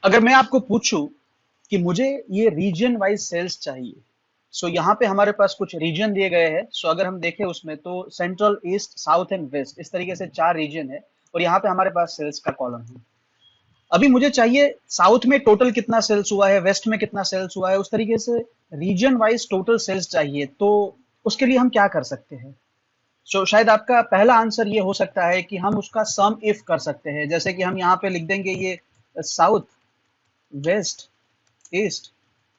अगर मैं आपको पूछूं कि मुझे ये रीजन वाइज सेल्स चाहिए, सो यहाँ पे हमारे पास कुछ रीजन दिए गए हैं। सो अगर हम देखें उसमें तो central, east, south and west, इस तरीके से 4 रीजन है और यहाँ पे हमारे पास सेल्स का कॉलम है। अभी मुझे चाहिए साउथ में टोटल कितना सेल्स हुआ है, वेस्ट में कितना सेल्स हुआ है, उस तरीके से रीजन वाइज टोटल सेल्स चाहिए। तो उसके लिए हम क्या कर सकते हैं? सो शायद आपका पहला आंसर ये हो सकता है कि हम उसका सम इफ कर सकते हैं। जैसे कि हम यहाँ पे लिख देंगे ये south, west, east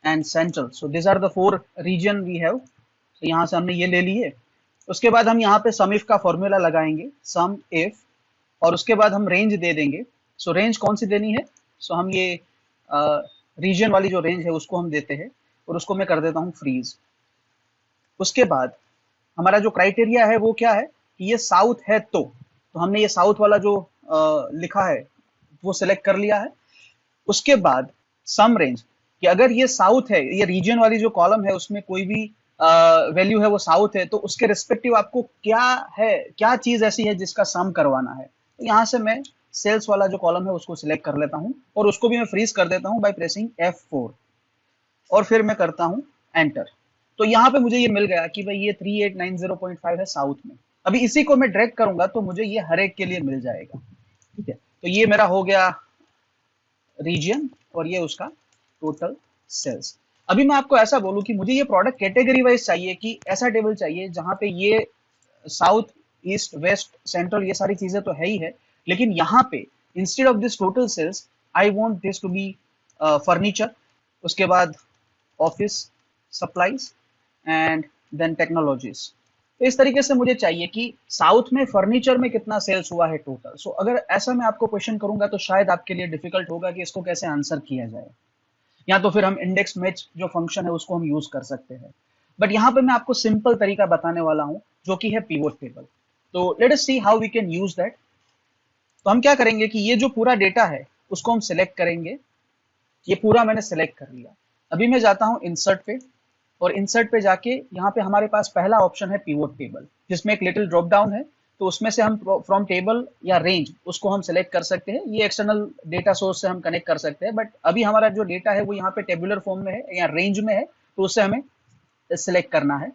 and central. So this are the 4 region we have. तो यहाँ से हमने ये ले लिए। उसके बाद हम यहाँ पे सम इफ का फॉर्मूला लगाएंगे, सम इफ, और उसके बाद हम रेंज दे देंगे। सो रेंज कौन सी देनी है? सो हम ये रीजन वाली जो रेंज है उसको हम देते हैं और उसको मैं कर देता हूँ फ्रीज। उसके बाद हमारा जो क्राइटेरिया है वो क्या है कि ये साउथ है। तो हमने ये साउथ वाला जो लिखा है वो सिलेक्ट कर लिया है। उसके बाद सम रेंज, कि अगर ये साउथ है, ये रीजन वाली जो कॉलम है उसमें कोई भी वैल्यू है वो साउथ है, तो उसके रिस्पेक्टिव आपको क्या है, क्या चीज ऐसी है जिसका सम करवाना है। तो यहाँ से मैं सेल्स वाला जो कॉलम है उसको सिलेक्ट कर लेता हूँ और उसको भी मैं फ्रीज कर देता हूँ बाय प्रेसिंग F4 और फिर मैं करता हूँ एंटर। तो यहाँ पे मुझे ये मिल गया कि भाई ये 3890.5 है साउथ में। अभी इसी को मैं ड्रैग करूंगा तो मुझे ये हर एक के लिए मिल जाएगा। ठीक है, तो ये मेरा हो गया रीजन और ये उसका टोटल सेल्स। अभी मैं आपको ऐसा बोलूं कि मुझे ये प्रोडक्ट कैटेगरी वाइज चाहिए, कि ऐसा टेबल चाहिए जहां पे ये साउथ, ईस्ट, वेस्ट, सेंट्रल ये सारी चीजें तो है ही है, लेकिन यहाँ पे instead of this total sales I want this to be furniture, उसके बाद office supplies and then technologies. तो इस तरीके से मुझे चाहिए कि साउथ में फर्नीचर में कितना सेल्स हुआ है टोटल। सो अगर ऐसा मैं आपको क्वेश्चन करूंगा तो शायद आपके लिए डिफिकल्ट होगा कि इसको कैसे आंसर किया जाए, या तो फिर हम इंडेक्स मैच जो फंक्शन है उसको हम यूज कर सकते हैं। बट यहाँ पे मैं आपको सिंपल तरीका बताने वाला हूँ जो कि है पिवोट टेबल। तो let us see how we can use that. तो हम क्या करेंगे कि ये जो पूरा डेटा है उसको हम सिलेक्ट करेंगे। ये पूरा मैंने सेलेक्ट कर लिया। अभी मैं जाता हूँ इंसर्ट पे, और इंसर्ट पे जाके यहाँ पे हमारे पास पहला ऑप्शन है पिवोट टेबल, जिसमें एक लिटिल ड्रॉप डाउन है। तो उसमें से हम फ्रॉम टेबल या रेंज उसको हम सेलेक्ट कर सकते हैं। ये एक्सटर्नल डेटा सोर्स से हम कनेक्ट कर सकते हैं, बट अभी हमारा जो डेटा है वो यहाँ पे टेबुलर फॉर्म में है या रेंज में है, तो उससे हमें सिलेक्ट करना है।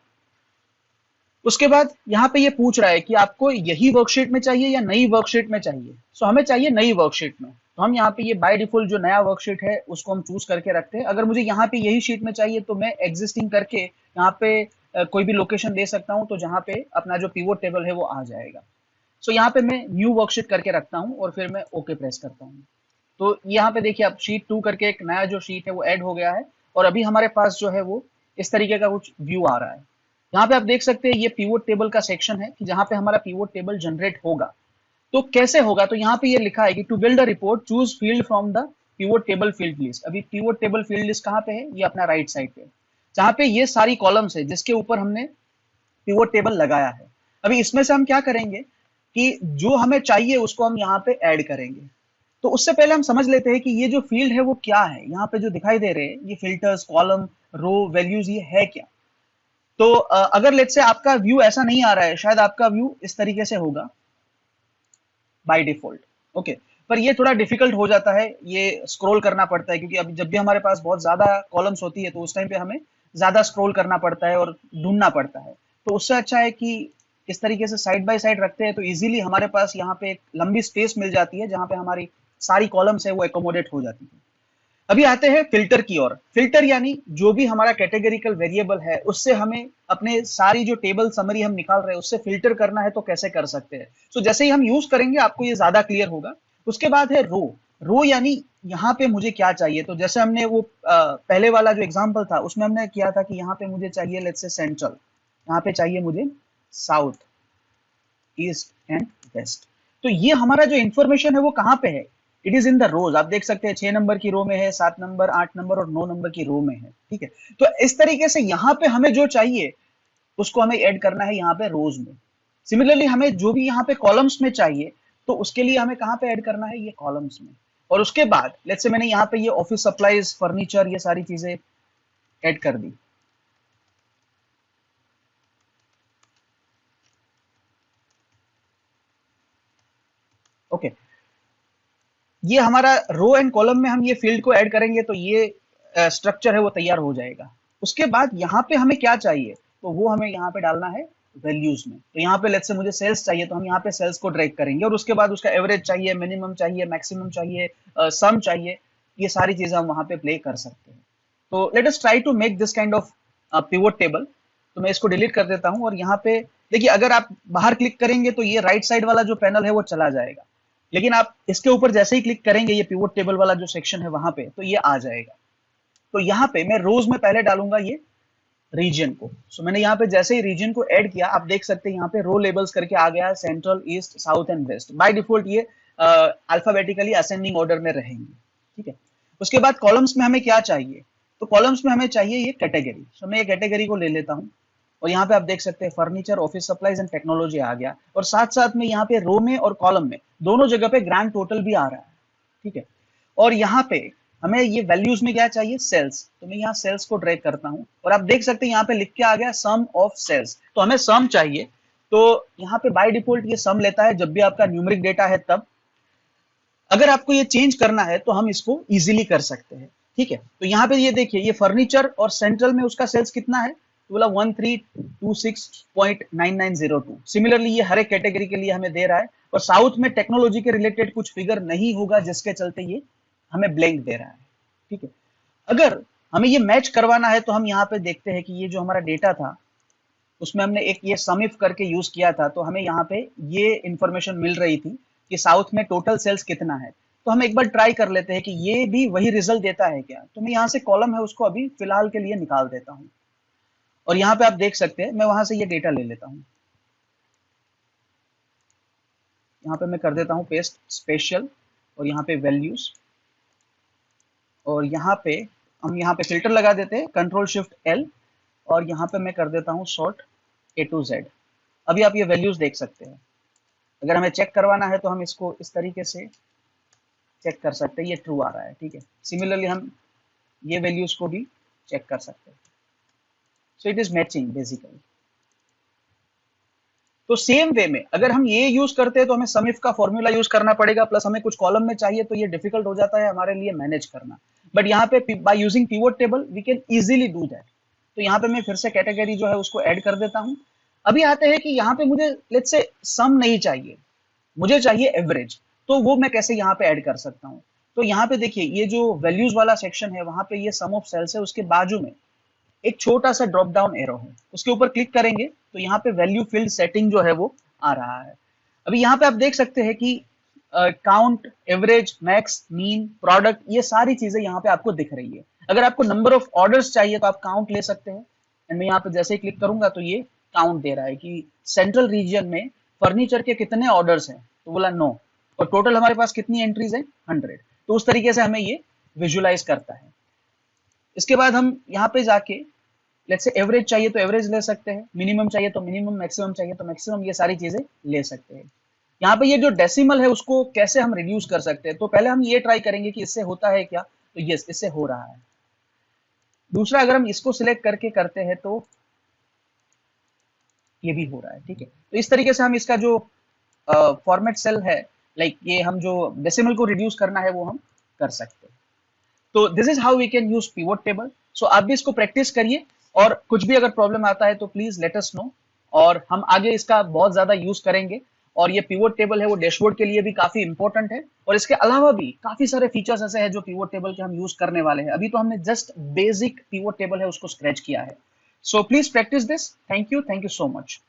उसके बाद यहाँ पे ये पूछ रहा है कि आपको यही वर्कशीट में चाहिए या नई वर्कशीट में चाहिए। सो हमें चाहिए नई वर्कशीट में, तो हम यहाँ पे ये बाय डिफॉल्ट जो नया वर्कशीट है उसको हम चूज करके रखते हैं। अगर मुझे यहाँ पे यही शीट में चाहिए तो मैं एग्जिस्टिंग करके यहाँ पे कोई भी लोकेशन दे सकता हूँ, तो जहाँ पे अपना जो पिवोट टेबल है वो आ जाएगा। सो यहाँ पे मैं न्यू वर्कशीट करके रखता हूँ और फिर मैं ओके प्रेस करता हूँ। तो यहाँ पे देखिए आप शीट 2 करके एक नया जो शीट है वो ऐड हो गया है, और अभी हमारे पास जो है वो इस तरीके का कुछ व्यू आ रहा है। यहाँ पे आप देख सकते हैं ये पिवोट टेबल का सेक्शन है कि जहाँ पे हमारा पिवोट टेबल जनरेट होगा। तो कैसे होगा? तो यहाँ पे ये लिखा है कि to build a report choose field from the pivot table field list. अभी पिवोट टेबल फील्ड लिस्ट कहाँ पे है? ये अपना राइट साइड पे, जहाँ पे ये सारी कॉलम्स है जिसके ऊपर हमने पिवोट टेबल लगाया है। अभी इसमें से हम क्या करेंगे कि जो हमें चाहिए उसको हम यहाँ पे ऐड करेंगे। तो उससे पहले हम समझ लेते हैं कि ये जो फील्ड है वो क्या है। यहाँ पे जो दिखाई दे रहे हैं ये फिल्टर्स, कॉलम, रो, वैल्यूज, ये है क्या? तो अगर लेट्स से आपका व्यू ऐसा नहीं आ रहा है, शायद आपका व्यू इस तरीके से होगा बाय डिफॉल्ट। ओके, पर ये थोड़ा डिफिकल्ट हो जाता है, ये स्क्रॉल करना पड़ता है, क्योंकि अभी जब भी हमारे पास बहुत ज्यादा कॉलम्स होती है तो उस टाइम पे हमें ज्यादा स्क्रॉल करना पड़ता है और ढूंढना पड़ता है। तो उससे अच्छा है कि इस तरीके से साइड बाय साइड रखते हैं तो इजीली हमारे पास यहाँ पे एक लंबी स्पेस मिल जाती है जहाँ पे हमारी सारी कॉलम्स है वो एकोमोडेट हो जाती है। अभी आते हैं फिल्टर की ओर। फिल्टर यानी जो भी हमारा कैटेगरिकल वेरिएबल है उससे हमें अपने सारी जो टेबल समरी हम निकाल रहे हैं उससे फिल्टर करना है, तो कैसे कर सकते हैं। सो जैसे ही हम यूज करेंगे आपको ये ज्यादा क्लियर होगा। उसके बाद है रो। रो यानी यहाँ पे मुझे क्या चाहिए। तो जैसे हमने वो पहले वाला जो एग्जाम्पल था उसमें हमने किया था कि यहाँ पे मुझे चाहिए लेट्स से सेंट्रल, यहाँ पे चाहिए मुझे साउथ, ईस्ट एंड वेस्ट। तो ये हमारा जो इंफॉर्मेशन है वो कहाँ पे है? इट इज इन द रोज। आप देख सकते हैं 6 नंबर की रो में है, 7 नंबर, 8 नंबर और 9 नंबर की रो में है। ठीक है, तो इस तरीके से यहाँ पे हमें जो चाहिए उसको हमें ऐड करना है यहाँ पे रोज में। सिमिलरली हमें जो भी यहाँ पे कॉलम्स में चाहिए तो उसके लिए हमें कहाँ पे ऐड करना है? ये कॉलम्स में। और उसके बाद लेट्स से मैंने यहाँ पे ये ऑफिस सप्लाईज, फर्नीचर, ये सारी चीजें ऐड कर दी। ओके, ये हमारा रो एंड कॉलम में हम ये फील्ड को ऐड करेंगे तो ये स्ट्रक्चर है वो तैयार हो जाएगा। उसके बाद यहाँ पे हमें क्या चाहिए, तो वो हमें यहाँ पे डालना है वैल्यूज में। तो यहाँ पे लेट्स से मुझे सेल्स चाहिए, तो हम यहाँ पे सेल्स को ड्रैग करेंगे और उसके बाद उसका एवरेज चाहिए, मिनिमम चाहिए, मैक्सिमम चाहिए, सम चाहिए, ये सारी चीजें हम वहाँ पे प्ले कर सकते हैं। तो let us try to make this kind of pivot table. तो मैं इसको डिलीट कर देता हूँ और यहाँ पे देखिए, अगर आप बाहर क्लिक करेंगे तो ये राइट साइड वाला जो पैनल है वो चला जाएगा, लेकिन आप इसके ऊपर जैसे ही क्लिक करेंगे ये पिवोट टेबल वाला जो सेक्शन है वहां पे, तो ये आ जाएगा। तो यहाँ पे मैं रोज में पहले डालूंगा ये रीजन को। सो मैंने यहाँ पे जैसे ही रीजन को ऐड किया, आप देख सकते हैं यहाँ पे रो लेबल्स करके आ गया है, central, east, south and west. By default ये अल्फाबेटिकली असेंडिंग ऑर्डर में रहेंगे, ठीक है। उसके बाद कॉलम्स में हमें क्या चाहिए, तो कॉलम्स में हमें चाहिए ये कैटेगरी। सो मैं ये कैटेगरी को ले लेता हूँ और यहाँ पे आप देख सकते हैं furniture, office supplies and technology आ गया, और साथ साथ में यहाँ पे रो में और कॉलम में दोनों जगह पे ग्रैंड टोटल भी आ रहा है, ठीक है। और यहाँ पे हमें ये वैल्यूज में क्या चाहिए, सेल्स। तो मैं यहाँ सेल्स को ड्रैग करता हूँ और आप देख सकते हैं यहाँ पे लिख के आ गया सम ऑफ सेल्स। तो हमें सम चाहिए, तो यहाँ पे बाय डिफॉल्ट ये सम लेता है जब भी आपका न्यूमेरिक डेटा है तब। अगर आपको ये चेंज करना है तो हम इसको इजीली कर सकते हैं, ठीक है। तो यहाँ पे ये देखिए, ये फर्नीचर और सेंट्रल में उसका सेल्स कितना है, तो बोला 1326.9902। सिमिलरली ये हर एक कैटेगरी के लिए हमें दे रहा है, और साउथ में टेक्नोलॉजी के रिलेटेड कुछ फिगर नहीं होगा जिसके चलते ये हमें ब्लैंक दे रहा है, ठीक है। अगर हमें ये मैच करवाना है तो हम यहाँ पे देखते हैं कि ये जो हमारा डेटा था उसमें हमने एक ये सम इफ करके यूज किया था, तो हमें यहाँ पे ये इंफॉर्मेशन मिल रही थी कि साउथ में टोटल सेल्स कितना है। तो हम एक बार ट्राई कर लेते हैं कि ये भी वही रिजल्ट देता है क्या। तो मैं यहाँ से कॉलम है उसको अभी फिलहाल के लिए निकाल देता हूँ, और यहाँ पे आप देख सकते हैं मैं वहां से ये डेटा ले लेता हूँ। यहाँ पे मैं कर देता हूँ पेस्ट स्पेशल, और यहाँ पे वैल्यूज, और यहाँ पे हम यहाँ पे फिल्टर लगा देते हैं कंट्रोल शिफ्ट एल, और यहाँ पे मैं कर देता हूँ सॉर्ट ए टू जेड। अभी आप ये वैल्यूज देख सकते हैं। अगर हमें चेक करवाना है तो हम इसको इस तरीके से चेक कर सकते हैं, ये ट्रू आ रहा है, ठीक है। सिमिलरली हम ये वैल्यूज को भी चेक कर सकते हैं। So it is matching basically. तो सेम वे में अगर हम ये यूज करते हैं तो हमें सम इफ का फॉर्मूला यूज करना पड़ेगा, प्लस हमें कुछ कॉलम में चाहिए तो ये डिफिकल्ट हो जाता है हमारे लिए मैनेज करना। बट यहाँ पे by using pivot table we can easily do that. तो यहाँ पे मैं फिर से कैटेगरी जो है उसको ऐड कर देता हूँ। अभी आते हैं कि यहाँ पे मुझे लेट्स से सम नहीं चाहिए, मुझे चाहिए एवरेज। तो वो मैं कैसे यहाँ पे ऐड कर सकता हूँ। तो यहाँ पे देखिए, ये जो वैल्यूज वाला सेक्शन है वहां पे ये सम ऑफ सेल्स है, उसके बाजू में एक छोटा सा ड्रॉप डाउन एरो है, उसके ऊपर क्लिक करेंगे तो यहाँ पे वैल्यू फील्ड सेटिंग जो है वो आ रहा है। अभी यहाँ पे आप देख सकते हैं कि count, average, max, mean, product, ये सारी चीजें यहाँ पे आपको दिख रही है। अगर आपको नंबर ऑफ ऑर्डर्स चाहिए तो आप काउंट ले सकते हैं, एंड मैं यहाँ पे जैसे ही क्लिक करूंगा तो ये काउंट दे रहा है कि सेंट्रल रीजन में फर्नीचर के कितने ऑर्डर्स हैं, तो बोला 9, और टोटल हमारे पास कितनी एंट्रीज है 100। तो उस तरीके से हमें ये विजुलाइज करता है। इसके बाद हम यहाँ पे जाके लेट्स से एवरेज चाहिए तो एवरेज ले सकते हैं, मिनिमम चाहिए तो मिनिमम, मैक्सिमम चाहिए तो मैक्सिमम, ये सारी चीजें ले सकते हैं। यहाँ पे ये जो डेसिमल है उसको कैसे हम रिड्यूस कर सकते हैं, तो पहले हम ये ट्राई करेंगे कि इससे होता है क्या। तो यस, इससे हो रहा है। दूसरा, अगर हम इसको सिलेक्ट करके करते हैं तो ये भी हो रहा है, ठीक है। तो इस तरीके से हम इसका जो फॉर्मेट सेल है, लाइक ये हम जो डेसिमल को रिड्यूस करना है वो हम कर सकते हैं। तो this is how we can use pivot table. So आप भी इसको प्रैक्टिस करिए, और कुछ भी अगर प्रॉब्लम आता है तो प्लीज लेट अस नो, और हम आगे इसका बहुत ज्यादा यूज करेंगे। और ये पिवोट टेबल है वो डैशबोर्ड के लिए भी काफी इंपॉर्टेंट है, और इसके अलावा भी काफी सारे फीचर्स ऐसे हैं जो पिवोट टेबल के हम यूज करने वाले हैं। अभी तो हमने जस्ट बेसिक पिवोट टेबल है उसको स्क्रैच किया है। So please practice this. Thank you so much.